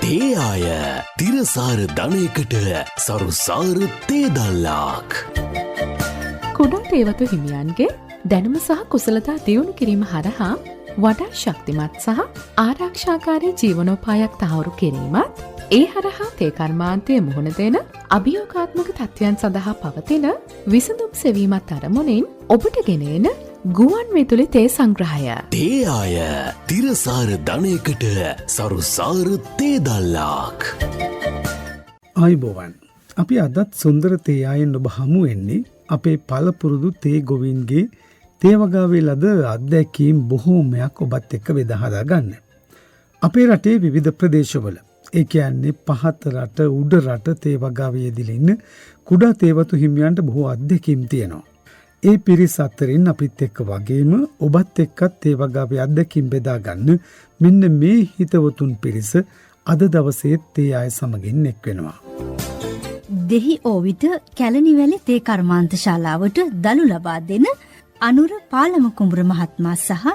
තේයාය තිරසාර ධනයකට සරුසාර තේදල්ලාක්. කුඩා තේවතු හිමියන්ගේ දැනුම සහ කුසලතා දියුණු කිරීම හරහා වඩා ශක්තිමත් සහ ආරක්ෂාකාරී ජීවනෝපායක් තහවුරු කිරීමත්, ඒ හරහා තේ කර්මාන්තයේ මුහුණ දෙන අභියෝගාත්මක තත්ත්වයන් සඳහා පවතින විසඳුම් සෙවීමත් අරමුණින් ඔබට ගෙනෙන ගුවන් විදුලි තේ සංග්‍රහය. තේයාය තිරසාර ධනයකට සරුසාර තේදල්ලාක්. ආයුබෝවන්. අපි අදත් සුන්දර තේයායෙන් ඔබ හමු වෙන්නේ අපේ පළපුරුදු තේ ගොවීන්ගේ තේවගාවේ ලද අත්දැකීම් බොහෝමයක් ඔබත් එක්ක බෙදා හදා ගන්න. අපේ රටේ විවිධ ප්‍රදේශවල, ඒ කියන්නේ පහත රට, උඩ රට තේවගාවේ යෙදිලා ඉන්න කුඩා තේවතු හිමියන්ට බොහෝ අත්දැකීම් තියෙනවා. ඒ පිරිස අතරින් අපිත් එක්ක වගේම ඔබත් එක්කත් තේවගාවේ අත්දැකීම් බෙදා ගන්න මෙන්න මේ හිතවතුන් පිරිස අද දවසේ තේ ආය සමගින් එක් වෙනවා. දෙහි ඕවිට කැලණිවැලි තේ කර්මාන්ත ශාලාවට දළු ලබා දෙන අනුර පාලම කුඹුර මහත්මයා සහ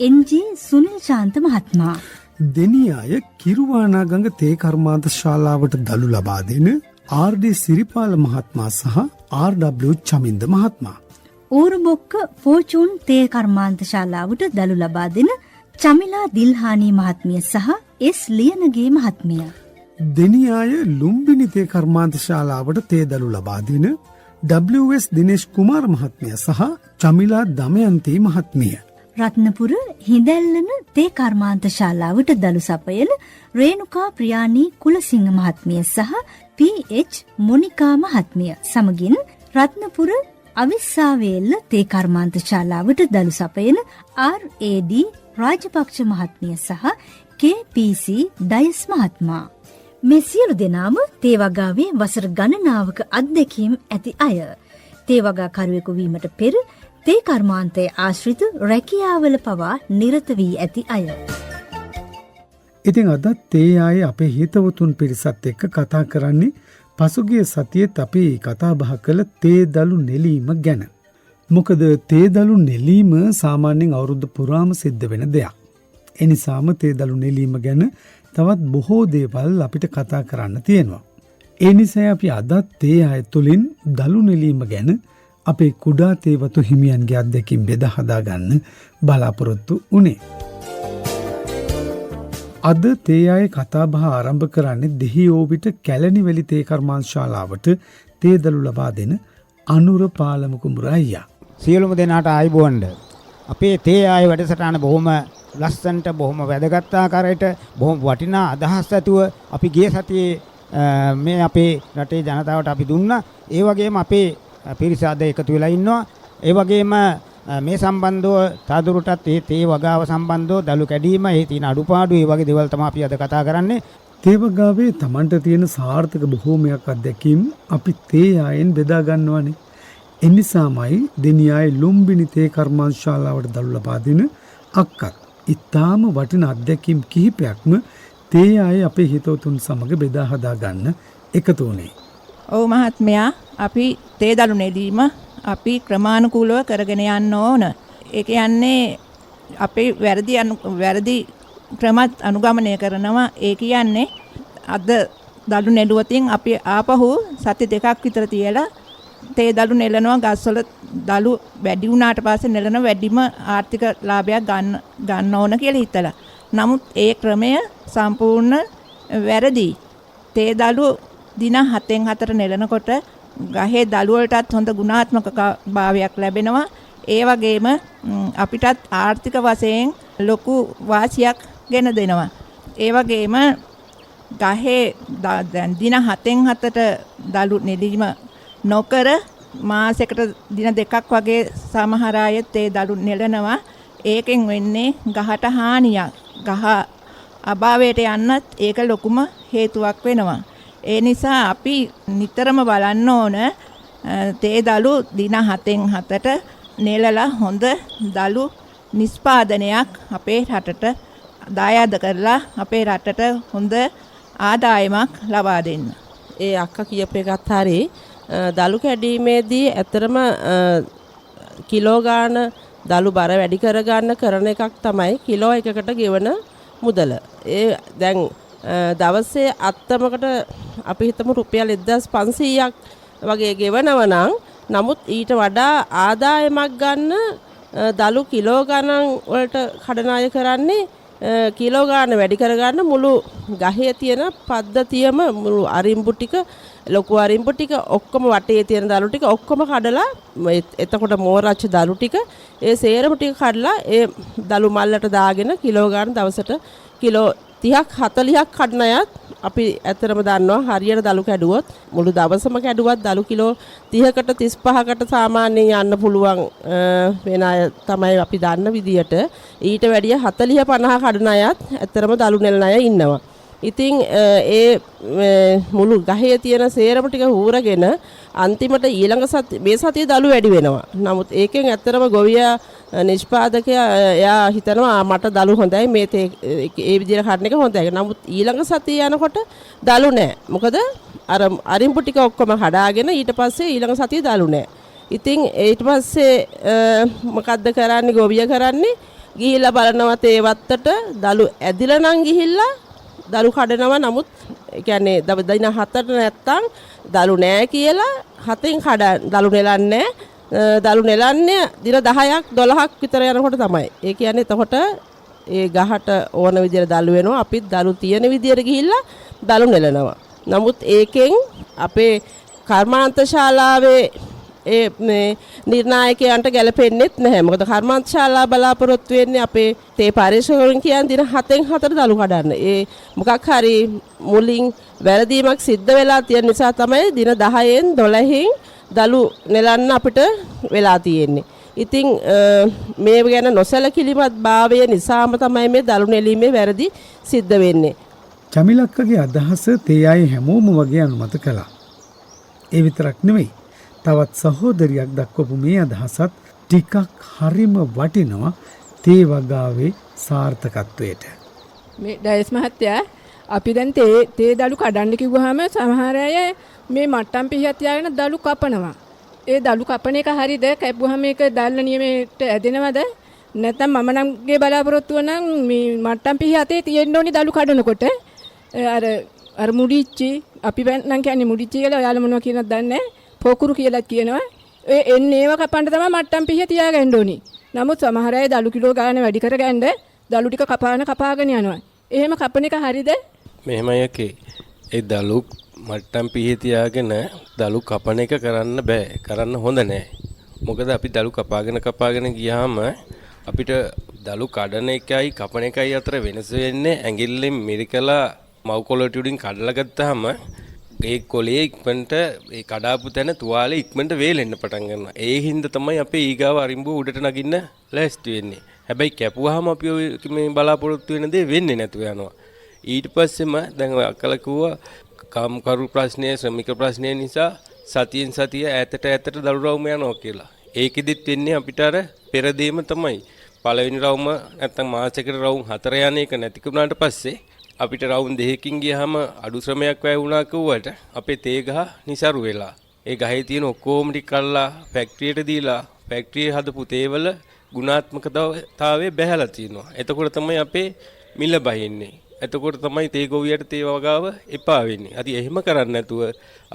එන්.ජී. සුනිල් ශාන්ත මහත්මයා. දෙනියාය කිරුවානාගඟ තේ කර්මාන්ත ශාලාවට දළු ලබා දෙන ආර්.ඩී. සිරිපාල මහත්මයා සහ ආර්.ඩබ්ලිව්. චමින්ද මහත්මයා. ඌරුබොක්ක ෆෝචූන් තේ කර්මාන්ත ශාලාවට දළු ලබා දෙන චමිලා දිල්හානී මහත්මිය සහ එස්. ලියනගේ මහත්මිය. දෙනියාය ලුම්බිනි තේ කර්මාන්ත ශාලාවට තේ දළු ලබා දෙන WS. දිනේෂ් කුමාර මහත්මිය සහ චමිලා දමයන්ති මහත්මිය. රත්නපුර හිඳැල්ලන තේ කර්මාන්ත ශාලාවට දළු සපයන රේණුකා ප්‍රියානී කුලසිංහ මහත්මිය සහ පී.එච්. මොනිකා මහත්මිය සමගින් රත්නපුර අවිස්සාවේල්ල තේ කර්මාන්ත ශාලාවට දළු සපයන ආර්.ඒඩී. රාජපක්ෂ මහත්මිය සහ කේ.පී.සී. ඩයස් මහත්මයා. මේ සියලු දෙනාම තේවගාවේ වසර ගණනාවක අත්දැකීම් ඇති අය. තේවගා කරුවෙකු වීමට පෙර තේ කර්මාන්තයේ ආශ්‍රිත රැකියාවල පවා නිරත වී ඇති අය. ඉතින් අදත් තේ ආයේ අපේ හිතවතුන් පිරිසත් එක්ක කතා කරන්නේ පසුගිය සතියේත් අපි කතා බහ කළ තේ දළු නෙලීම ගැන. මොකද තේ දළු නෙලීම සාමාන්‍යයෙන් අවුරුදු පුරාම සිද්ධ වෙන දෙයක්. ඒ නිසාම තේ දළු නෙලීම ගැන තවත් බොහෝ දේවල් අපිට කතා කරන්න තියෙනවා. ඒ නිසා අපි අදත් තේ ආය තුලින් දළු නෙලීම ගැන අපේ කුඩා තේවතු හිමියන්ගේ අත්දැකීම් බෙදා හදා ගන්න බලාපොරොත්තු වුණේ. අද තේ ආයේ කතා බහ ආරම්භ කරන්නේ දෙහිඔවිට කැලණිවැලි තේ කර්මාන්ත ශාලාවට තේ දළු ලබා දෙන අනුර පාලම කුඹුර අයියා. සියලුම දෙනාට ආයුබෝවන්ද. අපේ තේ ආයේ වැඩසටහන බොහොම ලස්සනට, බොහොම වැදගත් ආකාරයට, බොහොම වටිනා අදහස් ඇතුව අපි ගිය සතියේ මේ අපේ රටේ ජනතාවට අපි දුන්නා. ඒ වගේම අපේ පිරිස අද එකතු වෙලා ඉන්නවා. ඒ වගේම මේ සම්බන්ධව තවදුරටත් තේ වගාව සම්බන්ධව දළු කැඩීම, ඒ තියෙන අඩුපාඩු, ඒ වගේ දේවල් තමයි අපි අද කතා කරන්නේ. තේ වගාවේ Tamanට තියෙන සාර්ථක බොහෝමයක් අත්දැකීම් අපි තේ ආයෙන් බෙදා ගන්නවානේ. එනිසාමයි දෙනියායේ ලුම්බිනි තේ කර්මාන්ත ශාලාවට දළු ලබා දෙන අක්කත් ඉතාම වටින අත්දැකීම් කිහිපයක්ම තේ ආයේ අපේ හිතවතුන් සමග බෙදා හදා ගන්න එකතු වුණේ. ඔව් මහත්මයා, අපි තේ දළු නෙලීම අපි ක්‍රමානුකූලව කරගෙන යන්න ඕන. ඒ කියන්නේ අපේ වැරදි ක්‍රමත් අනුගමනය කරනවා. ඒ කියන්නේ අද දළු නෙළුවතින් අපි ආපහු සති 2ක් විතර තියලා තේ දළු නෙලනවා. ගස්වල දළු වැඩි වුණාට පස්සේ නෙලන වැඩිම ආර්ථික ලාභයක් ගන්න ඕන කියලා හිතලා. නමුත් ඒ ක්‍රමය සම්පූර්ණ වැරදි. තේ දළු දින 7න් 4 නෙලනකොට ගහේ දළු වලටත් හොඳ ගුණාත්මක භාවයක් ලැබෙනවා. ඒ වගේම අපිටත් ආර්ථික වශයෙන් ලොකු වාසියක් ගෙන දෙනවා. ඒ වගේම ගහේ දැන් දින 7න් 7ට දළු නෙලීම නොකර මාසයකට දින 2ක් වගේ සමහර අය තේ දළු නෙලනවා. ඒකෙන් වෙන්නේ ගහට හානියක්. ගහ අභාවයට යන්නත් ඒක ලොකුම හේතුවක් වෙනවා. ඒ නිසා අපි නිතරම බලන්න ඕන තේ දළු දින 7න් 7ට නෙලලා හොඳ දළු නිෂ්පාදනයක් අපේ රටට දායාද කරලා අපේ රටට හොඳ ආදායමක් ලබා දෙන්න. ඒ අක්කා කියපු එකත් හරි. දළු කැඩීමේදී ඇත්තරම කිලෝ ගාන දළු බර වැඩි කරගන්න කරන එකක් තමයි කිලෝ එකකට ගෙවන මුදල. ඒ දැන් දවසේ අත්තමකට අපි හිතමු රුපියල් 1500ක් වගේ ගෙවනවා නම් නමුත් ඊට වඩා ආදායමක් ගන්න දලු කිලෝ ගණන් වලට කඩනාය කරන්නේ කිලෝ ගන්න වැඩි කරගන්න මුළු ගහේ තියෙන පද්ධතියම මුළු අරිම්බු ටික ලොකු අරිම්බු ටික ඔක්කොම වටේ තියෙන දලු ටික ඔක්කොම කඩලා එතකොට මෝරච්ච දලු ටික ඒ සේරම ටික කඩලා ඒ දලු මල්ලට දාගෙන කිලෝ ගන්න දවසට කිලෝ 30ක් 40ක් කඩන අයත් අපි ඇත්තටම දන්නවා හරියට දලු කැඩුවොත් මුළු දවසම කැඩුවත් දලු කිලෝ 30කට 35කට සාමාන්‍යයෙන් යන්න පුළුවන් වෙන අය තමයි අපි දන්න විදියට ඊට වැඩිය 40 50 කඩන අයත් ඇත්තටම දලු නෙලන අය ඉන්නවා. ඉතින් ඒ මුළු ගහේ තියෙන සේරම ටික හූරගෙන අන්තිමට ඊළඟ මේ සතියේ දලු වැඩි වෙනවා. නමුත් ඒකෙන් ඇත්තටම ගොවියා නිෂ්පාදකයා එයා හිතනවා මට දලු හොඳයි මේ ඒ විදිහට කඩන එක හොඳයි. නමුත් ඊළඟ සතිය යනකොට දලු නැහැ. මොකද අර අරිම්පු ටික ඔක්කොම කඩාගෙන ඊට පස්සේ ඊළඟ සතියේ දලු නැහැ. ඉතින් ඊට පස්සේ මොකද්ද කරන්නේ ගොවියා කරන්නේ ගිහිල්ලා බලනවා තේ වත්තට දලු ඇදිලා නම් ගිහිල්ලා දලු කඩනවා. නමුත් ඒ කියන්නේ දින 7ට නැත්තම් දලු නැහැ කියලා 7න් දලු නෙලන්නේ දලු නෙලන්නේ දින 10ක් 12ක් විතර යනකොට තමයි. ඒ කියන්නේ එතකොට ඒ ගහට ඕන විදියට දලු වෙනවා. අපිත් දලු තියෙන විදියට ගිහිල්ලා දලු නෙලනවා. නමුත් ඒකෙන් අපේ කර්මාන්ත ශාලාවේ ඒ නිර්ණායකයන්ට ගැලපෙන්නේත් නැහැ. මොකද කර්මාන්ත ශාලා බලාපොරොත්තු වෙන්නේ අපේ තේ පරිශෝධන කියන්නේ දින 7න් 4 දලු කඩන්න. ඒ මොකක් හරි මුලින් වැරදීමක් සිද්ධ වෙලා තියෙන නිසා තමයි දින 10න් 12න් දලු නෙලන්න අපිට වෙලා තියෙන්නේ. ඉතින් මේ ගැන නොසැලකිලිමත් භාවය නිසාම තමයි මේ දලු නෙලීමේ වැරදි සිද්ධ වෙන්නේ. චමිලක්කගේ අදහස තේ අය හැමෝම වගේ අනුමත කළා. ඒ විතරක් නෙවෙයි. තවත් සහෝදරියක් දක්වපු මේ අදහසත් ටිකක් හරිම වටිනවා තේ වගාවේ සාර්ථකත්වයට. මේ ඩයස් මහත්තයා අපි දැන් තේ දලු කඩන්න කිව්වහම සමහර අය මේ මට්ටම් පිහියක් තියාගෙන දලු කපනවා. ඒ දලු කපන එක හරියද? කැපුවහම මේක දැල්ල නියමයට ඇදෙනවද? නැත්නම් මම නම්ගේ බලාපොරොත්තුව නම් මේ මට්ටම් පිහිය අතේ තියෙන්න ඕනි දලු කඩනකොට. අර මුඩිච්චි අපි නම් කියන්නේ මුඩිච්චි කියලා ඔයාලා මොනවා කියනවද දන්නේ නැහැ. පොකුරු කියලා කියනවා. එන්නේ ඒව කපන්න තමයි මට්ටම් පිහිය තියාගන්න ඕනි. නමුත් සමහර අය දලු කිලෝ ගාන වැඩි කරගන්න දලු ටික කපාගෙන යනවා. එහෙම කපන එක හරියද? මෙහෙමයි එකේ. ඒ දලු මට්ටම් පිහිය තියාගෙන දලු කපන එක කරන්න බෑ. කරන්න හොඳ නෑ. මොකද අපි දලු කපාගෙන ගියාම අපිට දලු කඩන එකයි කපන එකයි අතර වෙනස වෙන්නේ ඇඟිල්ලෙන් මිරිකලා මව් කොළ ටිකකින් කඩලා ගත්තාම ඒ කොළේ ඉක්මනට ඒ කඩාපු තැන තුවාලේ ඉක්මනට වේලෙන්න පටන් ගන්නවා. ඒ හින්දා තමයි අපේ ඊගාව අරිඹුව උඩට නගින්න ලෑස්ති වෙන්නේ. හැබැයි කැපුවාම අපි මේ බලාපොරොත්තු වෙන දේ වෙන්නේ නැතුව යනවා. ඊට පස්සෙම දැන් ඔය අකල කිව්වා කාමකරු ප්‍රශ්නය ශ්‍රමික ප්‍රශ්නය නිසා සතියෙන් සතිය ඈතට දලු රවුම යනවා කියලා. ඒකෙදිත් වෙන්නේ අපිට අර පෙරදීම තමයි. පළවෙනි රවුම නැත්තම් මාසයකට රවුම් 4 යන එක නැති වුණාට පස්සේ අපිට රවුම් 2කින් ගියාම අඩු ශ්‍රමයක් වැය වුණා කිව්වට අපේ තේ ගහ નિසරු වෙලා ඒ ගහේ තියෙන ඔක්කොම ටික කල්ලා ෆැක්ටරියට දීලා ෆැක්ටරියේ හදපු තේවල ගුණාත්මකතාවය බැහැලා තියෙනවා. එතකොට තමයි අපේ මිල බහින්නේ. එතකොට තමයි තේ ගොවියට තේ වගාව එපා වෙන්නේ. අද එහෙම කරන්නේ නැතුව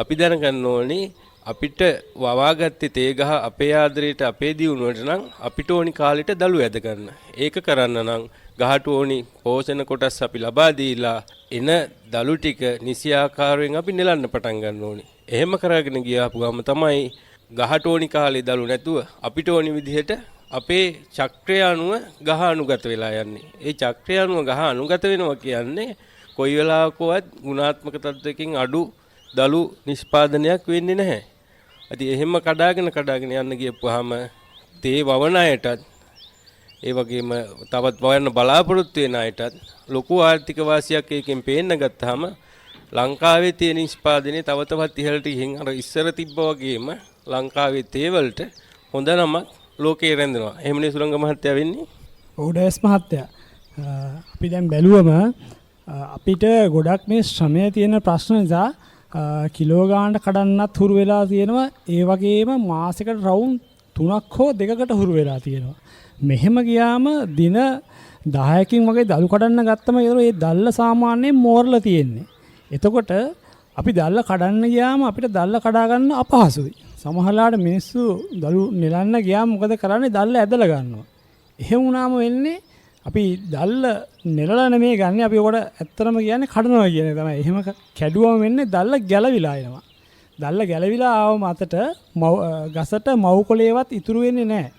අපි දැනගන්න ඕනේ අපිට වවාගත්තේ තේ ගහ අපේ ආදරයට අපේ දියුණුවට නම් අපිට ඕනි කාලෙට දලු ඇද ගන්න. ඒක කරන්න නම් ගහට ඕනි පෝෂණ කොටස් අපි ලබා දීලා එන දලු ටික නිසි ආකාරයෙන් අපි නෙලන්න පටන් ගන්න ඕනි. එහෙම කරගෙන ගියාපුවම තමයි ගහට ඕනි කාලේ දලු නැතුව අපිට ඕනි විදිහට අපේ චක්‍රය අනුව ගහ අනුගත වෙලා යන්නේ. ඒ චක්‍රය අනුව ගහ අනුගත වෙනවා කියන්නේ කොයි වෙලාවකවත් ගුණාත්මක තත්වයකින් අඩු දලු නිෂ්පාදනයක් වෙන්නේ නැහැ. ඉතින් එහෙම කඩාගෙන යන්න ගියපුවාම තේ වවන අයටත් ඒ වගේම තවත් වයන්න බලාපොරොත්තු වෙන අයටත් ලොකු ආර්ථික වාසියක් එකෙන් පේන්න ගත්තාම ලංකාවේ තේ නිෂ්පාදනය තව තවත් ඉහළට ගිහින් අර ඉස්සර තිබ්බා වගේම ලංකාවේ තේ වලට හොඳ නමක් ලෝකේ රැඳෙනවා. එහෙමනේ සුරංග මහත්තයා වෙන්නේ. ඔව් ඩයස් මහත්තයා. අපි දැන් බැලුවම අපිට ගොඩක් මේ ශ්‍රමයේ තියෙන ප්‍රශ්න නිසා කිලෝ ගානට කඩන්නත් හුරු වෙලා තියෙනවා. ඒ වගේම මාසෙකට රවුම් 3ක් හෝ 2කට හුරු වෙලා තියෙනවා. මෙහෙම ගියාම දින 10කින් වගේ දළු කඩන්න ගත්තම ඒ දල්ල සාමාන්‍යයෙන් මෝරලා තියෙන්නේ. එතකොට අපි දල්ල කඩන්න ගියාම අපිට දල්ල කඩා ගන්න අපහසුයි. සමහරලාට මිනිස්සු දළු නෙලන්න ගියාම මොකද කරන්නේ? දල්ල ඇදලා ගන්නවා. එහෙම වුණාම වෙන්නේ අපි දල්ල නෙලලා නෙමෙයි ගන්න. අපි ඔකට ඇත්තටම කියන්නේ කඩනවා කියන එක තමයි. එහෙම කැඩුවම වෙන්නේ දල්ල ගැලවිලා එනවා. දල්ල ගැලවිලා ආවම අතට ගසට මව් කොළේවත් ඉතුරු වෙන්නේ නැහැ.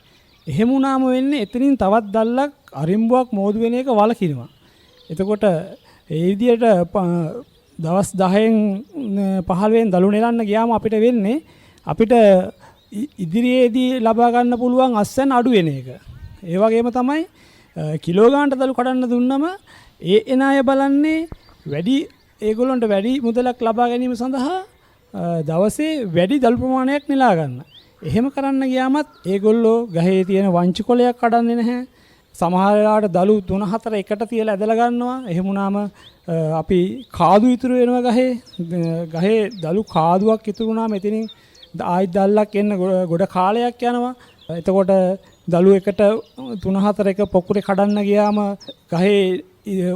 එහෙම වුණාම වෙන්නේ එතනින් තවත් දල්ලක් අරිම්බුවක් මෝදු වෙන එක වලකිනවා. එතකොට ඒ විදිහට දවස් 10න් 15න් දළු නෙලන්න ගියාම අපිට වෙන්නේ අපිට ඉදිරියේදී ලබා ගන්න පුළුවන් අස්වැන්න අඩු වෙන එක. ඒ වගේම තමයි කිලෝ ගානට දළු කඩන්න දුන්නම ඒ එන අය බලන්නේ වැඩි ඒගොල්ලන්ට වැඩි මුදලක් ලබා ගැනීම සඳහා දවසේ වැඩි දළු ප්‍රමාණයක් නෙලා ගන්න. එහෙම කරන්න ගියාමත් ඒගොල්ලෝ ගහේ තියෙන වංචි කොළයක් කඩන්නේ නැහැ. සමහර වෙලාවට දළු 3-4 එකට තියලා ඇදලා ගන්නවා. එහෙම වුණාම අපි කාදු ඉතුරු වෙනවා ගහේ දළු කාදුවක් ඉතුරු වුණාම එතනින් ආයි දැල්ලක් එන්න ගොඩ කාලයක් යනවා. එතකොට දළු එකට 3-4 එක පොකුරේ කඩන්න ගියාම ගහේ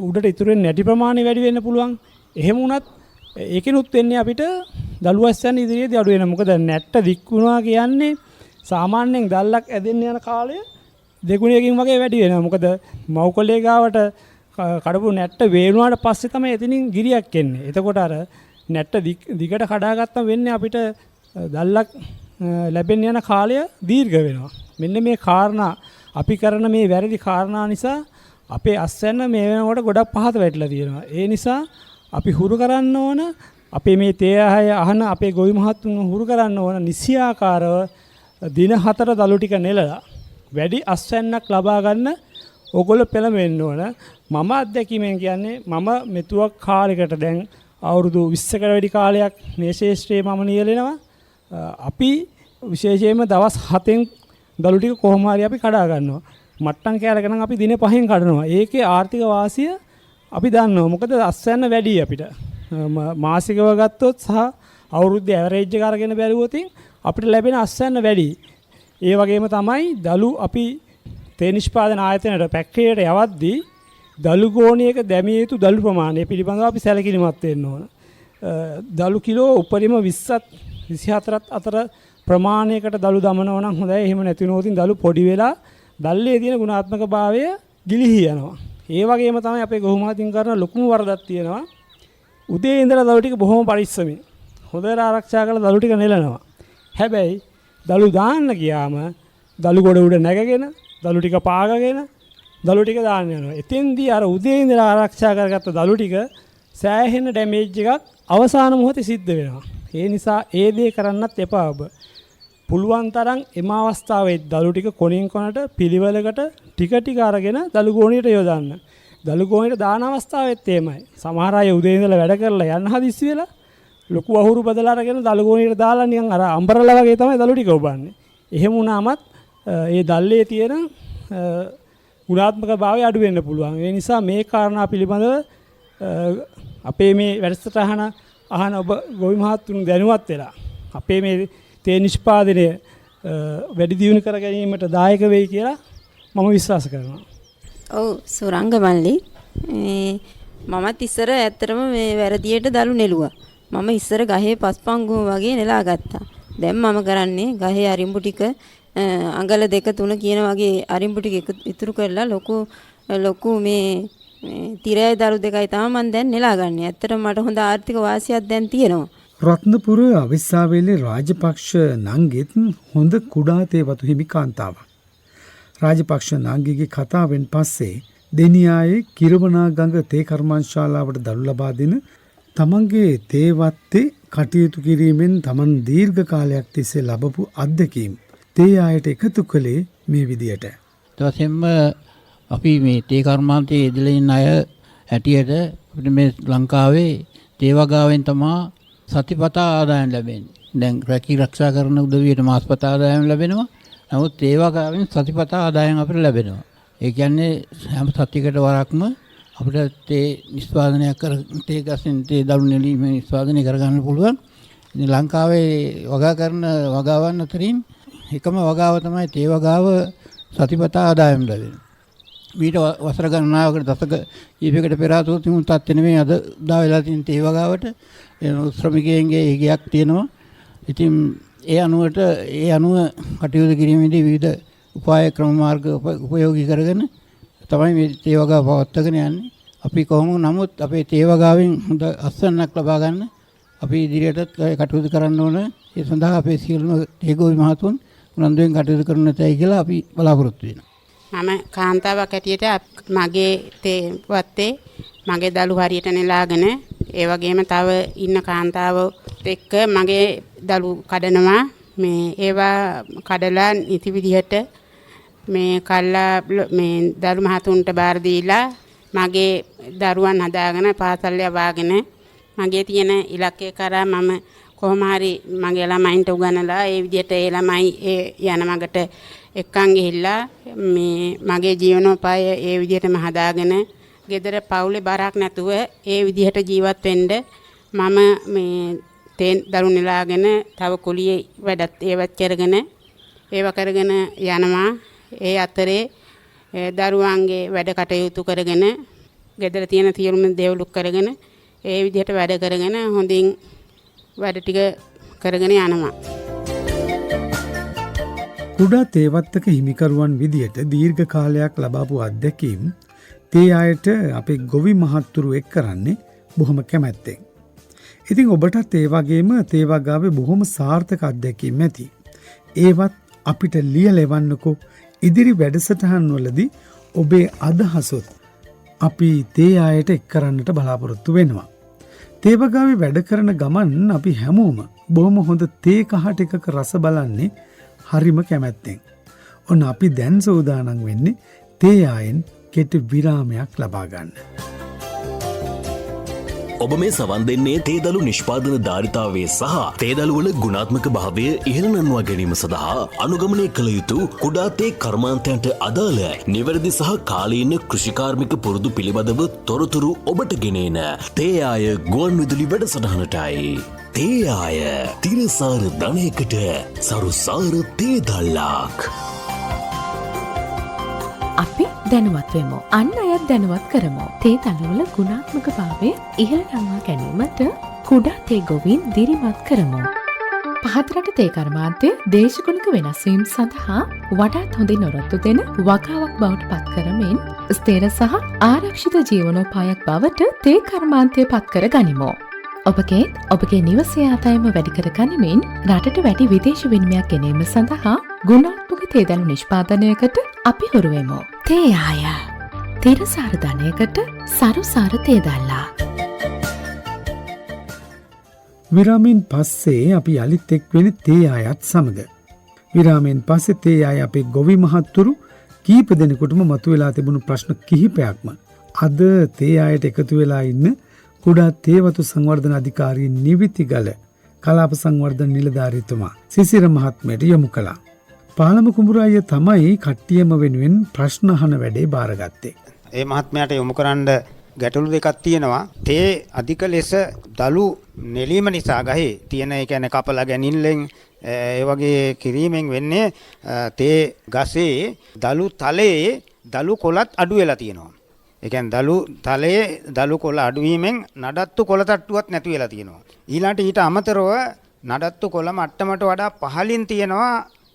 උඩට ඉතුරු වෙන නැටි ප්‍රමාණය වැඩි වෙන්න පුළුවන්. එහෙම වුණත් ඒකිනුත් වෙන්නේ අපිට දළු අස්සයන් ඉදිරියේදී අඩු වෙනවා. මොකද නැට්ට දික් වුණා කියන්නේ සාමාන්‍යයෙන් දැල්ලක් ඇදෙන්න යන කාලය දෙගුණයකින් වගේ වැඩි වෙනවා. මොකද මව්කොළේ ගාවට කඩපු නැට්ට වේනුවාට පස්සේ තමයි එතනින් ගිරියක් එන්නේ. එතකොට අර නැට්ට දිගට කඩාගත්තම වෙන්නේ අපිට දැල්ලක් ලැබෙන්න යන කාලය දීර්ඝ වෙනවා. මෙන්න මේ කාරණා අපි කරන මේ වැරදි කාරණා නිසා අපේ අස්වැන්න මේ වෙනකොට ගොඩක් පහත වැටිලා තියෙනවා. ඒ නිසා අපි හුරු කරන්න ඕන අපේ මේ තේ අහන අපේ ගොවි මහත්තුන් හුරු කරන්න ඕන නිසියාකාරව දින 4 දළු ටික නෙලලා වැඩි අස්වැන්නක් ලබා ගන්න ඕගොල්ලෝ පෙළඹෙන්න ඕන. මම අත්දැකීමෙන් කියන්නේ මම මෙතුවක් කාලයකට දැන් අවුරුදු 20කට වැඩි කාලයක් මේ ශාස්ත්‍රයේ මම නියැලෙනවා. අපි විශේෂයෙන්ම දවස් 7න් දළු ටික කොහොම හරි අපි කඩා ගන්නවා. මට්ටම් කෑල්ලක නම් අපි දින 5න් කඩනවා. ඒකේ ආර්ථික වාසිය අපි දන්නවා. මොකද අස්වැන්න වැඩි අපිට. මාසිකව ගත්තොත් සහ අවුරුද්දේ ඇවරේජ් එක අරගෙන බැලුවොත් අපිට ලැබෙන අස්වැන්න වැඩි. ඒ වගේම තමයි දළු අපි තේ නිෂ්පාදන ආයතනයට ෆැක්ටරියට යවද්දී දළු ගෝණියක දැමිය යුතු දළු ප්‍රමාණය පිළිබඳව අපි සැලකිලිමත් වෙන්න ඕන. දළු කිලෝ උපරිම 20ත් 24ත් අතර ප්‍රමාණයකට දළු දමනවා නම් හොඳයි. එහෙම නැති වුණොත් දළු පොඩි වෙලා දල්ලේ තියෙන ගුණාත්මක භාවය ගිලිහි යනවා. ඒ වගේම තමයි අපේ ගොහුමාතින් කරන ලොකුම වරදක් තියෙනවා. උදේ ඉඳලා දළු ටික බොහොම පරිස්සමෙන් හොඳට ආරක්ෂා කරලා දළු ටික නෙලනවා. හැබැයි දළු දාන්න ගියාම දළු ගොඩ උඩ නැගගෙන දළු ටික පාගගෙන දළු ටික දාන්න යනවා. එතෙන්දී අර උදේ ඉඳලා ආරක්ෂා කරගත්ත දළු ටික සෑහෙන ඩැමේජ් එකක් අවසාන මොහොතේ සිද්ධ වෙනවා. ඒ නිසා ඒ දේ කරන්නත් එපා ඔබ. පුළුවන් තරම් එම අවස්ථාවේ දළු ටික කොනින් කොනට පිළිවෙලකට ටික අරගෙන දළු ගෝණියට යොදන්න. දළු ගෝණියට දාන අවස්ථාවෙත් එහෙමයි. සමහර අය උදේ ඉඳලා වැඩ කරලා යන්න හදිස්සි වෙලා ලොකු අහුරු බදලා අරගෙන දළු ගෝණියට දාලා නිකන් අර අම්බරලා වගේ තමයි දළු ටික ඔබන්නේ. එහෙම වුණාමත් ඒ දල්ලේ තියෙන ගුණාත්මක භාවය අඩු වෙන්න පුළුවන්. ඒ නිසා මේ කාරණා පිළිබඳව අපේ මේ වැඩසටහන අහන ඔබ ගොවි මහත්තුන් දැනුවත් වෙලා අපේ මේ තේ නිෂ්පාදනය වැඩි දියුණු කර ගැනීමට දායක වෙයි කියලා මම විශ්වාස කරනවා. ඔව් සුරංග මල්ලි මමත් ඉස්සර ඇත්තටම මේ වැරදියට දළු නෙළුවා. මම ඉස්සර ගහේ පස්පංගුම වගේ නෙලා ගත්තා. දැන් මම කරන්නේ ගහේ අරිඹු ටික අඟල 2-3 කියන වගේ අරිඹු ටික ඉතුරු කරලා ලොකු මේ තිරයයි දළු දෙකයි තමයි මම දැන් නෙලා ගන්නේ. ඇත්තටම මට හොඳ ආර්ථික වාසියක් දැන් තියෙනවා. රත්නපුර අවිස්සාවේලේ රාජපක්ෂ නංගිත් හොඳ කුඩා තේ වතු හිමි කාන්තාවක්. රාජපක්ෂ නංගිගේ කතාවෙන් පස්සේ දෙනියායේ කිරවනාගඟ තේ කර්මාන්තශාලාවට දළු ලබා දෙන තමන්ගේ තේ වත්තේ කටයුතු කිරීමෙන් තමන් දීර්ඝ කාලයක් තිස්සේ ලැබපු අත්දැකීම් තේ ආයට එකතු කළේ මේ විදියට. ඊටසෙම්ම අපි මේ තේ කර්මාන්තයේ ඉදලා ඉන්න අය හැටියට අපිට මේ ලංකාවේ තේ වගාවෙන් තමයි සතිපතා ආදායම් ලැබෙන්නේ. දැන් රැකී ආරක්ෂා කරන උදවියට මාසපතා ආදායම් ලැබෙනවා. නමුත් තේ වගාවෙන් සතිපතා ආදායම් අපිට ලැබෙනවා. ඒ කියන්නේ හැම සතියකට වරක්ම අපිට තේ නිෂ්පාදනයක් කර තේ ගස්ෙන් තේ දළු නෙලීම නිෂ්පාදනය කරගන්න පුළුවන්. ඉතින් ලංකාවේ වගා කරන වගාවන් අතරින් එකම වගාව තමයි තේ වගාව සතිපතා ආදායම් ලැබෙනවා. මීට වසර ගණනාවකට දශක කීපයකට පෙර ආතෝ තිබුණු තත්ත්වෙ නෙමෙයි අද දා වෙලා තියෙන තේ වගාවට ශ්‍රමිකයන්ගේ ඒගයක් තියෙනවා. ඉතින් ඒ අනුව කටයුතු කිරීමේදී විවිධ උපාය ක්‍රම මාර්ග උපයෝගී කරගෙන තමයි මේ තේ වගාව පවත්වාගෙන යන්නේ. අපි කොහොම නමුත් අපේ තේ වගාවෙන් හොඳ අස්වැන්නක් ලබා ගන්න අපි ඉදිරියටත් කටයුතු කරන්න ඕන. ඒ සඳහා අපේ සියලුම තේගොවි මහතුන් උනන්දුවෙන් කටයුතු කරන තැයි කියලා අපි බලාපොරොත්තු වෙනවා. මම කාන්තාවක් හැටියට මගේ තේ වත්තේ මගේ දළු හරියට නෙලාගෙන ඒ වගේම තව ඉන්න කාන්තාවෝ එක්ක මගේ දළු කඩනවා. මේ ඒවා කඩලා ඉති විදිහට මේ කල්ලා මේ දළු මහතුන්ට බාර දීලා මගේ දරුවන් හදාගෙන පාසල් යවාගෙන මගේ තියෙන ඉලක්කය කරා මම කොහොම හරි මගේ ළමයින්ට උගන්වලා ඒ විදිහට ඒ ළමයි ඒ යන මගට එක්කන් ගිහිල්ලා මේ මගේ ජීවනෝපාය ඒ විදිහටම හදාගෙන ගෙදර පවුලේ බරක් නැතුව ඒ විදිහට ජීවත් වෙන්න මම මේ තේ දරු නෙලාගෙන තව කුලියේ වැඩත් ඒවත් කරගෙන ඒව කරගෙන යනවා. ඒ අතරේ දරුවන්ගේ වැඩ කටයුතු කරගෙන ගෙදර තියෙන සියලුම දේවලුක් කරගෙන ඒ විදිහට වැඩ කරගෙන හොඳින් වැඩ ටික කරගෙන යනවා. කුඩා තේවත්තක හිමිකරුවන් විදියට දීර්ඝ කාලයක් ලබාපු අත්දැකීම් තේ අයට අපේ ගොවි මහත්තුරු එක් කරන්නේ බොහොම කැමැත්තෙන්. ඉතින් ඔබටත් ඒ වගේම තේ වගාවේ බොහොම සාර්ථක අත්දැකීම් ඇති. ඒවත් අපිට ලියලෙවන්නකෝ ඉදිරි වැඩසටහන් වලදී ඔබේ අදහසොත් අපි තේ අයට එක් කරන්නට බලාපොරොත්තු වෙනවා. තේ වගාවේ වැඩ කරන ගමන් අපි හැමෝම බොහොම හොඳ තේ කහට එකක රස බලන්නේ හරිම කැමැත්තෙන්. ඔන්න අපි දැන් සූදානම් වෙන්නේ තේ ආයෙන් කෙටි විරාමයක් ලබා ගන්න. ඔබ මේ සවන් දෙන්නේ තේදළු නිෂ්පාදන ධාරිතාවේ සහ තේදළු වල ගුණාත්මක භාවය ඉහළ නංවා ගැනීම සඳහා අනුගමනය කළ යුතු කුඩා තේ කර්මාන්තයන්ට අදාළ නිවැරදි සහ කාලීන කෘෂිකාර්මික පුරුදු පිළිබඳව තොරතුරු ඔබට ගෙනේන තේ ආය ගුවන් විදුලි වැඩසටහනටයි. තේ ආය තිරසාර ධනයකට සරුසාර තේදල්ලාක්. අපි දැනුවත් වෙමු. අන් අයත් දැනුවත් කරමු. තේ දළවල ගුණාත්මක භාවය ඉහළ නංවා ගැනීමට කුඩා තේ ගොවීන් දිරිමත් කරමු. පහතරට තේ කර්මාන්තය දේශගුණික වෙනස්වීම් සඳහා වඩාත් හොඳින් ඔරොත්තු දෙන වගාවක් බවට පත් කරමින් ස්ථිර සහ ආරක්ෂිත ජීවනෝපායක් බවට තේ කර්මාන්තය පත් කර ගනිමු. ඔබගේ නිවසේ ආදායම වැඩි කර ගනිමින් රටට වැඩි විදේශ විනිමයක් ගැනීම සඳහා ගුණාත්මක තේදළු නිෂ්පාදනයකට අපි හුරු වෙමු. තේ ආය තිරසාර ධනයකට සරුසාර තේදල්ලා. විරාමෙන් පස්සේ අපි යළිත් එක් වෙන තේ ආයත් සමග. විරාමෙන් පස්සේ තේ ආය අපේ ගොවි මහත්තුරු කීප දෙනෙකුටම මතුවලා තිබුණු ප්‍රශ්න කිහිපයක්ම අද තේ ආයට එකතු වෙලා ඉන්න කුඩා තේවතු සංවර්ධන අධිකාරී නිවිතිගල කලාප සංවර්ධන නිලධාරීතුමා සිසිර මහත්මයට යොමු කළා. පාලම කුඹුරාය තමයි කට්ටියම වෙනුවෙන් ප්‍රශ්න අහන වැඩේ බාරගත්තේ. ඒ මහත්මයාට යොමු කරන්න ගැටලු දෙකක් තියෙනවා. තේ අධික ලෙස දළු නෙලීම නිසා ගහේ තියෙන ඒ කියන්නේ කපලා ගැනීමෙන් ඒ වගේ කිරීමෙන් වෙන්නේ තේ ගසේ දළු තලයේ දළු කොළත් අඩු වෙලා තියෙනවා. ඒ කියන්නේ දළු තලයේ දළු කොළ අඩු වීමෙන් නඩත්තු කොළ තට්ටුවක් නැති වෙලා තියෙනවා. ඊළාට ඊට අමතරව නඩත්තු කොළ මට්ටමට වඩා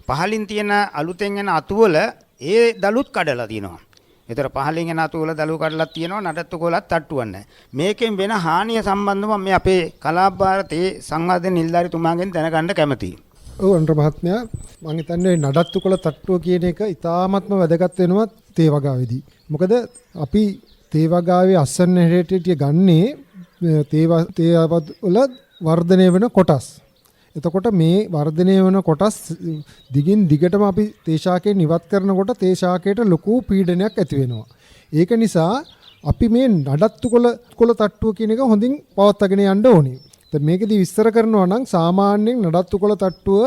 පහළින් තියෙන අලුතෙන් එන අතුවල ඒ දළුත් කඩලා තියෙනවා. ඒතර පහළින් එන අතුවල දළු කඩලා තියෙනවා නඩත්තු කොළත් තට්ටුවක් නැහැ. මේකෙන් වෙන හානිය සම්බන්ධව මේ අපේ කලාප භාරතයේ සංවර්ධන නිලධාරිතුමාගෙන් දැනගන්න කැමතියි. ඔව් අන්තර මහත්මයා මම හිතන්නේ නඩත්තු කොළ තට්ටුව කියන එක ඉතාමත්ම වැදගත් වෙනවා තේ වගාවේදී. මොකද අපි තේ වගාවේ අස්සන්න හැටියට ගන්නේ තේ වල වර්ධනය වෙන කොටස්. එතකොට මේ වර්ධනය වෙන කොටස් දිගින් දිගටම අපි තේ ශාකයෙන් ඉවත් කරනකොට තේ ශාකයට ලොකු පීඩනයක් ඇති වෙනවා. ඒක නිසා අපි මේ නඩත්තු කොළ තට්ටුව කියන එක හොඳින් පවත්වාගෙන යන්න ඕනේ. දැන් මේකෙදි විස්තර කරනවා නම් සාමාන්‍යයෙන් නඩත්තු කොළ තට්ටුව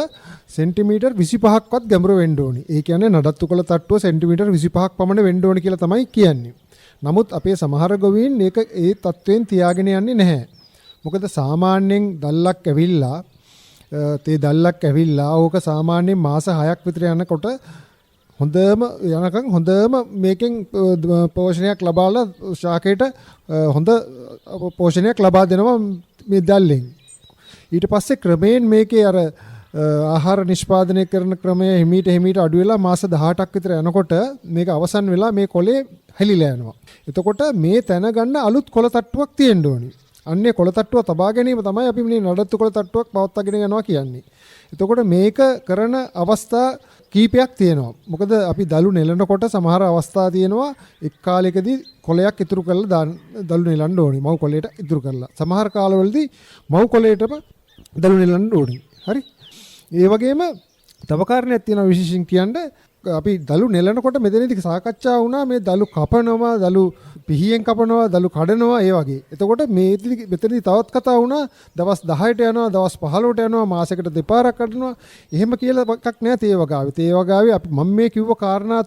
සෙන්ටිමීටර් 25ක්වත් ගැඹුර වෙන්න ඕනේ. ඒ කියන්නේ නඩත්තු කොළ තට්ටුව සෙන්ටිමීටර් 25ක් පමණ වෙන්න ඕනේ කියලා තමයි කියන්නේ. නමුත් අපේ සමහර ගොවීන් මේක ඒ තත්වයෙන් තියාගෙන යන්නේ නැහැ. මොකද සාමාන්‍යයෙන් දැල්ලක් ඇවිල්ලා ඕක සාමාන්‍යයෙන් මාස 6ක් විතර යනකොට හොඳම යනකම් හොඳම මේකෙන් පෝෂණයක් ලබාලා ශාකයට හොඳ පෝෂණයක් ලබා දෙනවා මේ දැල්ලෙන්. ඊට පස්සේ ක්‍රමයෙන් මේකේ අර ආහාර නිෂ්පාදනය කරන ක්‍රමය හිමීට අඩු වෙලා මාස 18ක් විතර යනකොට මේක අවසන් වෙලා මේ කොලේ හැලිලා යනවා. එතකොට මේ තැන ගන්න අලුත් කොළ තට්ටුවක් තියෙන්න ඕනි. අන්නේ කොළ තට්ටුව තබා ගැනීම තමයි අපි මේ නඩත්තු කොළ තට්ටුවක් පවත්වාගෙන යනවා කියන්නේ. එතකොට මේක කරන අවස්ථා කීපයක් තියෙනවා. මොකද අපි දලු නෙලනකොට සමහර අවස්ථා තියෙනවා එක් කාලයකදී කොලයක් ඉතුරු කරලා දලු නෙලන්න ඕනේ. මව් කොලයට ඉතුරු කරලා. සමහර කාලවලදී මව් කොලයටම දලු නෙලන්න ඕනේ. හරි? ඒ වගේම තව කාරණයක් තියෙනවා විශේෂයෙන් කියන්නේ අපි දලු නෙලනකොට මෙතනදී සාකච්ඡා වුණා මේ දලු කපනවා, දලු පිහියෙන් කපනවා, දලු කඩනවා ඒ වගේ. එතකොට මෙතනදී තවත් කතා වුණා දවස් 10ට යනවා, දවස් 15ට යනවා, මාසයකට දෙපාරක් කඩනවා. එහෙම කියලා එකක් නෑ තේ වගාවේ. තේ වගාවේ අපි මම මේ කිව්ව කාරණා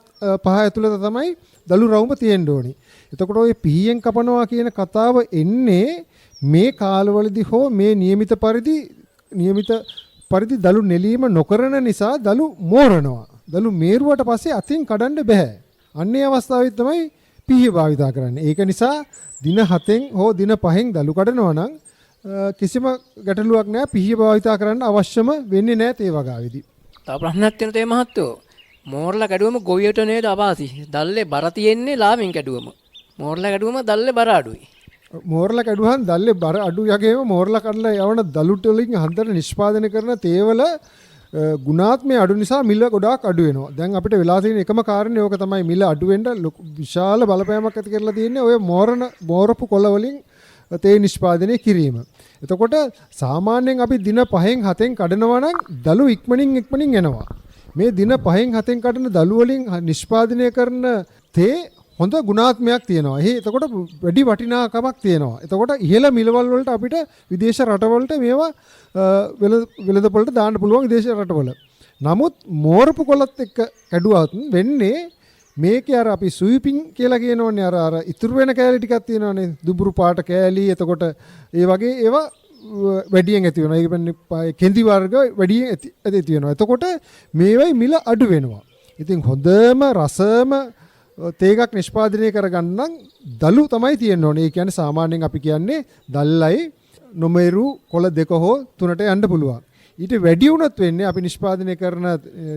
පහ ඇතුළත තමයි දලු රවුම තියෙන්න ඕනේ. එතකොට ওই පිහියෙන් කපනවා කියන කතාව එන්නේ මේ කාලවලදී හෝ මේ නියමිත පරිදි දලු නෙලීම නොකරන නිසා දලු මෝරනවා. දලු මේරුවට පස්සේ අතින් කඩන්න බෑ. අන්නේ අවස්ථාවේ තමයි පිහිය භාවිතා කරන්නේ. ඒක නිසා දින 7න් හෝ දින 5න් දලු කඩනවා නම් කිසිම ගැටලුවක් නැහැ. පිහිය භාවිතා කරන්න අවශ්‍යම වෙන්නේ නැහැ තේ වගාවේදී. තව ප්‍රශ්නයක් තියෙන තේ මහත්තයෝ. මෝරලා කැඩුවම ගොවියට නේද අවාසි. දල්ලේ බර තියෙන්නේ ලාමින් කැඩුවම. මෝරලා කැඩුවම දල්ලේ බර අඩුයි. මෝරලා කැඩුවහන් දල්ලේ බර අඩු යගේම මෝරලා කඩලා යවන දලු වලින් හන්දර නිෂ්පාදනය කරන තේවල ගුණාත්මය අඩු නිසා මිල ගොඩාක් අඩු වෙනවා. දැන් අපිට වෙලා තියෙන එකම කාරණේ ඕක තමයි මිල අඩු වෙන්න විශාල බලපෑමක් ඇති කරලා තියෙන්නේ ඔය මෝරපු කොළ වලින් තේ නිෂ්පාදනය කිරීම. එතකොට සාමාන්‍යයෙන් අපි දින 5න් 7න් කඩනවා නම් දලු ඉක්මනින් එනවා. මේ දින 5න් 7න් කඩන දලු වලින් නිෂ්පාදනය කරන තේ හොඳ ගුණාත්මයක් තියෙනවා. එතකොට වැඩි වටිනාකමක් තියෙනවා. එතකොට ඉහළ මිලවල් වලට අපිට විදේශ රටවලට මේවා වෙළඳපොළට දාන්න පුළුවන් විදේශ රටවල. නමුත් මෝරපු කොළත් එක්ක කැඩුවත් වෙන්නේ මේකේ අර අපි ස්වීපින් කියලා කියනවනේ අර ඉතුරු වෙන කෑලි ටිකක් තියෙනවනේ දුඹුරු පාට කෑලි. එතකොට ඒ වගේ ඒවා වැඩියෙන් ඇති වෙනවා. ඒ කියන්නේ කෙඳි වර්ග වැඩියෙන් ඇති වෙනවා. එතකොට මේවයි මිල අඩු වෙනවා. ඉතින් හොඳම රසම තේගක් නිෂ්පාදනය කරගන්න දලු තමයි තියෙන්න ඕනේ. ඒ කියන්නේ සාමාන්‍යයෙන් අපි කියන්නේ දල්ලයි නොමෙරු කොළ දෙක හෝ තුනට යන්න පුළුවන්. ඊට වැඩි වුණොත් වෙන්නේ අපි නිෂ්පාදනය කරන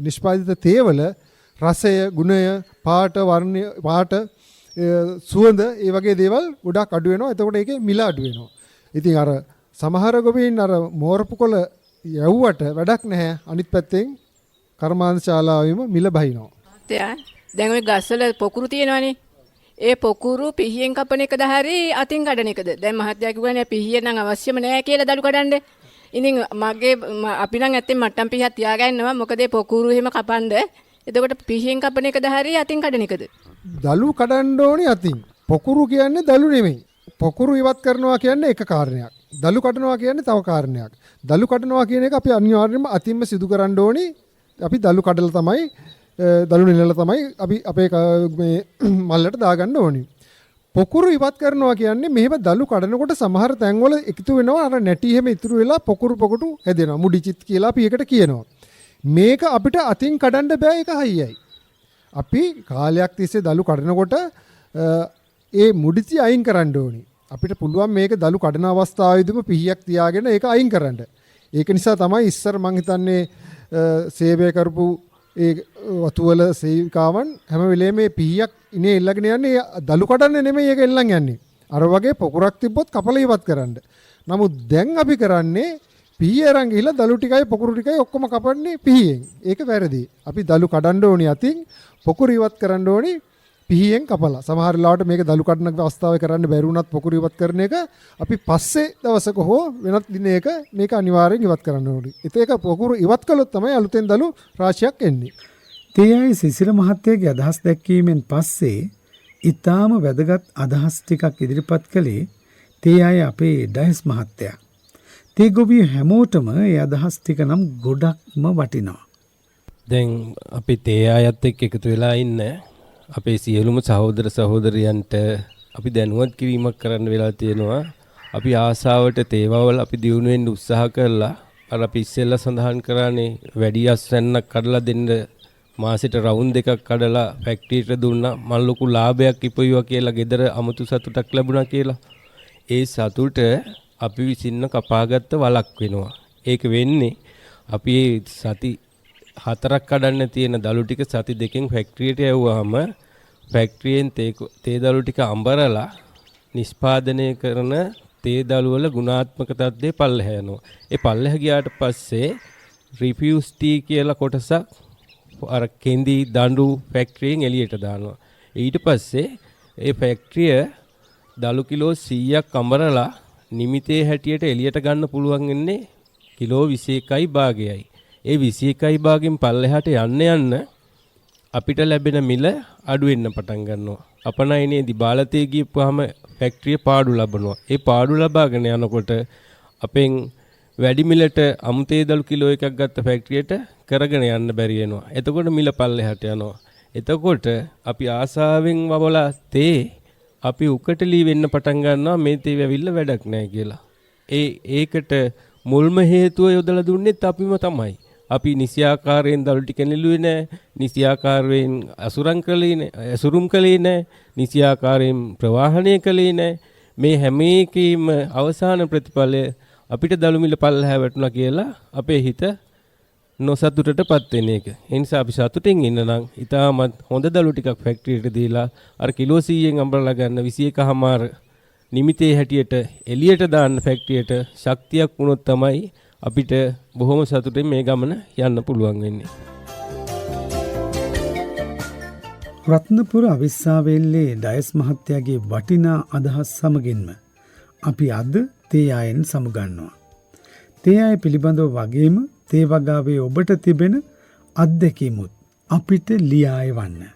නිෂ්පාදිත තේවල රසය, ගුණය, පාට, වර්ණය, පාට, සුවඳ ඒ වගේ දේවල් ගොඩක් අඩු වෙනවා. එතකොට ඒකේ මිල අඩු වෙනවා. ඉතින් අර සමහර ගොවීන් අර මෝරපු කොළ යවුවට වැඩක් නැහැ. අනිත් පැත්තෙන් කර්මාන්ත ශාලාවෙම මිල බහිනවා. දැන් ওই ගස්වල පොකුරු තියෙනවනේ. ඒ පොකුරු පිහියෙන් කපන එකද හරි අතින් කඩන එකද? දැන් මහත්තයා කිව්වනේ පිහිය නම් අවශ්‍යම නැහැ කියලා දලු කඩන්න. ඉතින් අපි නම් ඇත්තෙන් මට්ටම් පිහියක් තියාගන්නවා. මොකද ඒ පොකුරු එහෙම කපන්න. එතකොට පිහියෙන් කපන එකද හරි අතින් කඩන එකද? දලු කඩන්න ඕනේ අතින්. පොකුරු කියන්නේ දලු නෙමෙයි. පොකුරු ඉවත් කරනවා කියන්නේ එක කාරණයක්. දලු කඩනවා කියන්නේ තව කාරණයක්. දලු කඩනවා කියන එක අපි අනිවාර්යයෙන්ම අතින්ම සිදු කරන්න ඕනේ. අපි දලු කඩලා තමයි දලු නෙලලා තමයි අපි අපේ මේ මල්ලට දාගන්න ඕනේ. පොකුරු ඉවත් කරනවා කියන්නේ මෙහෙම දලු කඩනකොට සමහර තැන්වල එකතු වෙනවා අර නැටි එහෙම ඉතුරු වෙලා පොකුරු පොකුටු හැදෙනවා. මුඩිචිත් කියලා අපි ඒකට කියනවා. මේක අපිට අතින් කඩන්න බෑ. ඒක හයියයි. අපි කාලයක් තිස්සේ දලු කඩනකොට ඒ මුඩිචි අයින් කරන්න ඕනේ. අපිට පුළුවන් මේක දලු කඩන අවස්ථාවේදීම පිහියක් තියාගෙන ඒක අයින් කරන්න. ඒක නිසා තමයි ඉස්සර මං හිතන්නේ සේවය කරපු ඒ වතුවල සේවිකාවන් හැම වෙලේම මේ පිහියක් ඉනේ එල්ලගෙන යන්නේ දලු කඩන්න නෙමෙයි ඒක එල්ලන් යන්නේ. අර වගේ පොකුරක් තිබ්බොත් කපලා ඉවත් කරන්න. නමුත් දැන් අපි කරන්නේ පිහිය අරන් ගිහලා දලු ටිකයි පොකුරු ටිකයි ඔක්කොම කපන්නේ පිහියෙන්. ඒක වැරදි. අපි දලු කඩන්න ඕනි අතින් පොකුරු ඉවත් කරන්න ඕනි පිහියෙන් කපලා. සමහර වෙලාවට මේක දලු කඩන අවස්ථාවේ කරන්න බැරි වුණත් පොකුරු ඉවත් කරන එක අපි පස්සේ දවසක හෝ වෙනත් දිනයක මේක අනිවාර්යෙන් ඉවත් කරන්න ඕනි. ඒක පොකුරු ඉවත් කළොත් තමයි අලුතෙන් දලු රාශියක් එන්නේ. තේයයි සිසිල මහත්තයාගේ අදහස් දැක්වීමෙන් පස්සේ ඊටාම වැදගත් අදහස් ටිකක් ඉදිරිපත් කළේ තේයයි අපේ ඩයස් මහත්තයා. තේ ගොවියෝ හැමෝටම ඒ අදහස් ටික නම් ගොඩක්ම වටිනවා. දැන් අපි තේ අයත් එක්ක එකතු වෙලා ඉන්නේ අපේ සියලුම සහෝදර සහෝදරියන්ට අපි දැනුවත් කිරීමක් කරන්න වෙලා තියෙනවා. අපි ආසාවට තේවවල අපි දියුණු වෙන්න උත්සාහ කරලා අර අපි ඉස්සෙල්ලා සඳහන් කරානේ වැඩි අස්වැන්නක් කඩලා දෙන්න මාසෙට රවුන්ඩ් දෙකක් කඩලා ෆැක්ටරියට දුන්නා මල් ලොකු ලාභයක් ඉපයුවා කියලා ගෙදර අමුතු සතුටක් ලැබුණා කියලා. ඒ සතුට අපි විසින්න කපාගත්ත වලක් වෙනවා. ඒක වෙන්නේ අපි සති 4ක් කඩන්න තියෙන දළු ටික සති 2කින් ෆැක්ටරියට යවුවාම ෆැක්ටරියෙන් තේ දළු ටික අඹරලා නිෂ්පාදනය කරන තේ දළු වල ගුණාත්මක තත්ත්වය පල්ලෙහ යනවා. ඒ පල්ලෙහ ගියාට පස්සේ රිෆියුස් ටී කියලා කොටසක් අර කෙන්දි දඬු ෆැක්ටරියෙන් එළියට දානවා. ඊට පස්සේ ඒ ෆැක්ටරිය දළු කිලෝ 100ක් අඹරලා නිමිතේ හැටියට එළියට ගන්න පුළුවන් වෙන්නේ කිලෝ 21යි භාගයයි. ඒ 21යි භාගෙන් පල්ලෙහාට යන්න අපිට ලැබෙන මිල අඩු වෙන්න පටන් ගන්නවා. අපනයිනේදී බාලතේ ගියපුවාම ෆැක්ටරිය පාඩු ලබනවා. ඒ පාඩු ලබාගෙන යනකොට අපෙන් වැඩි මිලට අමුතේ දළු කිලෝ එකක් ගත්ත ෆැක්ටරියට කරගෙන යන්න බැරි වෙනවා. එතකොට මිල පල්ලෙහාට යනවා. එතකොට අපි ආසාවෙන් වවලා තේ අපි උකටලී වෙන්න පටන් ගන්නවා මේ තේ වැවිල්ල වැඩක් නැහැ කියලා. ඒකට මුල්ම හේතුව යොදලා දුන්නෙත් අපිම තමයි. අපි නිසියාකාරයෙන් දළු ටික නෙළුවේ නැහැ. නිසියාකාරයෙන් අසුරුම් කළේ නැහැ. නිසියාකාරයෙන් ප්‍රවාහණය කළේ නැහැ. මේ හැම එකේම අවසාන ප්‍රතිඵලය අපිට දළු මිල පල්ලෙහා වැටුණා කියලා අපේ හිත නොසතුටටපත් වෙන එක. ඒ නිසා අපි සතුටින් ඉන්න නම් ඉතාමත් හොඳ දළු ටිකක් ෆැක්ටරියට දීලා අර කිලෝ 100න් අඹරලා ගන්න 21කමාර නිමිතේ හැටියට එළියට දාන්න ෆැක්ටරියට ශක්තියක් වුණොත් තමයි අපිට බොහොම සතුටින් මේ ගමන යන්න පුළුවන් වෙන්නේ. රත්නපුර අවිස්සාවේල්ලේ ඩයස් මහත්තයාගේ වටිනා අදහස් සමගින්ම අපි අද තේ ආයෙන් සමුගන්නවා. තේ ආය පිළිබඳව වගේම තේ වගාවේ ඔබට තිබෙන අත්දැකීමුත් අපිට ලියා එවන්න.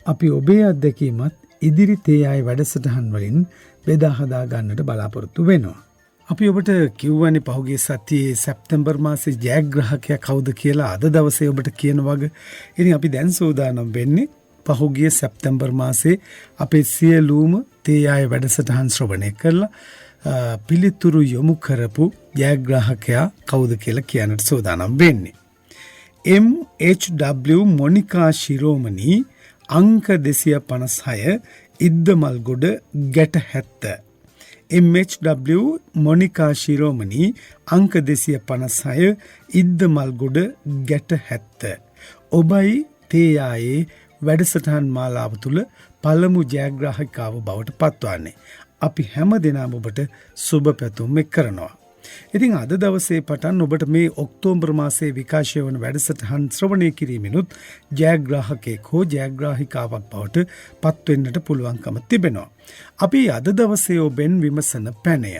අපි ඔබේ අත්දැකීමත් ඉදිරි තේ ආය වැඩසටහන් වලින් බෙදා හදා ගන්නට බලාපොරොත්තු වෙනවා. අපි ඔබට කිව්වනේ පහුගිය සතියේ සැප්තැම්බර් මාසේ ජයග්‍රාහකයා කවුද කියලා අද දවසේ ඔබට කියන වගේ. ඉතින් අපි දැන් සූදානම් වෙන්නේ පහුගිය සැප්තැම්බර් මාසේ අපේ සියලුම තේ ආය වැඩසටහන් ශ්‍රවණය කරලා පිළිතුරු යොමු කරපු ජයග්‍රාහකයා කවුද කියලා කියන්නට සූදානම් වෙන්නේ. MHW මොනිකා ශිරෝමණී අංක 256 ඉද්දමල්ගොඩ ගැට 70. MHW මොනිකා ශිරෝමණී අංක 256 ඉද්දමල්ගොඩ ගැට 70. ඔබයි තේ ආයේ වැඩසටහන් මාලාව තුළ පළමු ජයග්‍රාහකාව බවට පත්වන්නේ. අපි හැම දෙනාම ඔබට සුබ පැතුම් කරනවා. ඉතින් අද දවසේ පටන් ඔබට මේ ඔක්තෝබර් මාසයේ විකාශය වන වැඩසටහන් ශ්‍රවණය කිරීමෙනුත් ජයග්‍රාහකයෙක් හෝ ජයග්‍රාහිකාවක් බවට පත්වෙන්නට පුළුවන්කම තිබෙනවා. අපි අද දවසේ ඔබෙන් විමසන පැනය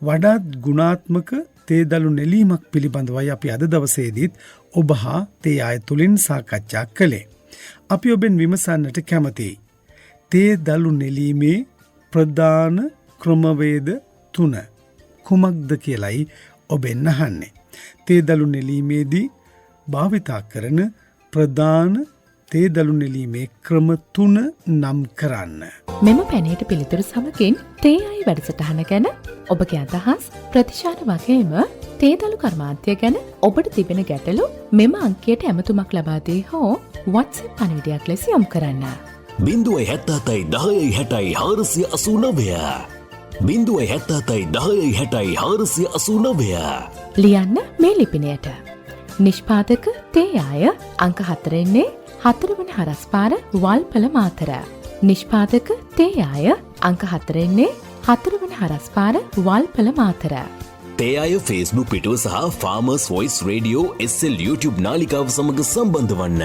වඩාත් ගුණාත්මක තේ දළු නෙලීමක් පිළිබඳවයි අපි අද දවසේදීත් ඔබ හා තේ ආය තුලින් සාකච්ඡා කළේ. අපි ඔබෙන් විමසන්නට කැමතියි. තේ දළු නෙලීමේ ප්‍රධාන ක්‍රමවේද 3 කුමක්ද කියලයි ඔබෙන් අහන්නේ. තේ දළු නෙලීමේදී භාවිතා කරන ප්‍රධාන තේ දළු නෙලීමේ ක්‍රම 3 නම් කරන්න. මෙම පැනයට පිළිතුරු සමගින් තේ ආයි වැඩසටහන ගැන ඔබගේ අදහස් ප්‍රතිශාන වගේම තේ දළු කර්මාන්තය ගැන ඔබට තිබෙන ගැටලු මෙම අංකයට ඇමතුමක් ලබා දී හෝ WhatsApp පණිවිඩයක් ලෙස යොමු කරන්න. 077 ලියන්න මේ ලිපිනයට. නිෂ්පාදක තේ ආය අංක 4 4වන හරස්පාර වල්පල මාතර. නිෂ්පාදක තේ ආය අංක 4 4වන හරස්පාර වල්පල මාතර. තේ ආය Facebook පිටුව සහ Farmers Voice Radio SL YouTube නාලිකාව සමග සම්බන්ධ වන්න.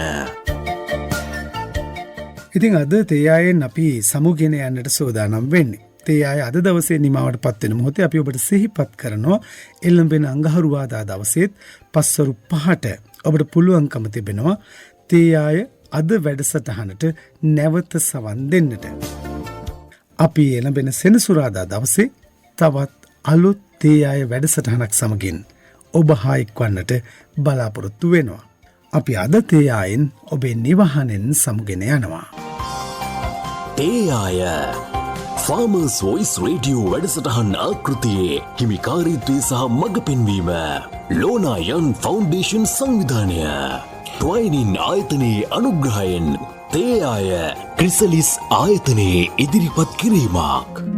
ඉතින් අද තේ ආයෙන් අපි සමුගෙන යන්නට සූදානම් වෙන්නේ. තේ ආය අද දවසේ නිමාවට පත් වෙන මොහොතේ අපි ඔබට සිහිපත් කරනවා එළඹෙන අඟහරුවාදා දවසේත් පස්වරු 5ට ඔබට පුළුවන්කම තිබෙනවා තේ ආය අද වැඩසටහනට නැවත සවන් දෙන්නට. අපි එළඹෙන සෙනසුරාදා දවසේ තවත් අලුත් තේ ආය වැඩසටහනක් සමගින් ඔබ හා එක්වන්නට බලාපොරොත්තු වෙනවා. අපි අද තේ ආයෙන් ඔබේ නිවහනෙන් සමුගෙන යනවා. තේ ආය Farmers Voice Radio වැඩසටහන් ආකෘතියේ හිමිකාරීත්වය සහ මඟ පෙන්වීම ලෝනායන් ෆවුන්ඩේෂන් සංවිධානය. ට්වයිනින් ආයතනයේ අනුග්‍රහයෙන් තේ ආය ක්‍රිසලිස් ආයතනයේ ඉදිරිපත් කිරීමක්.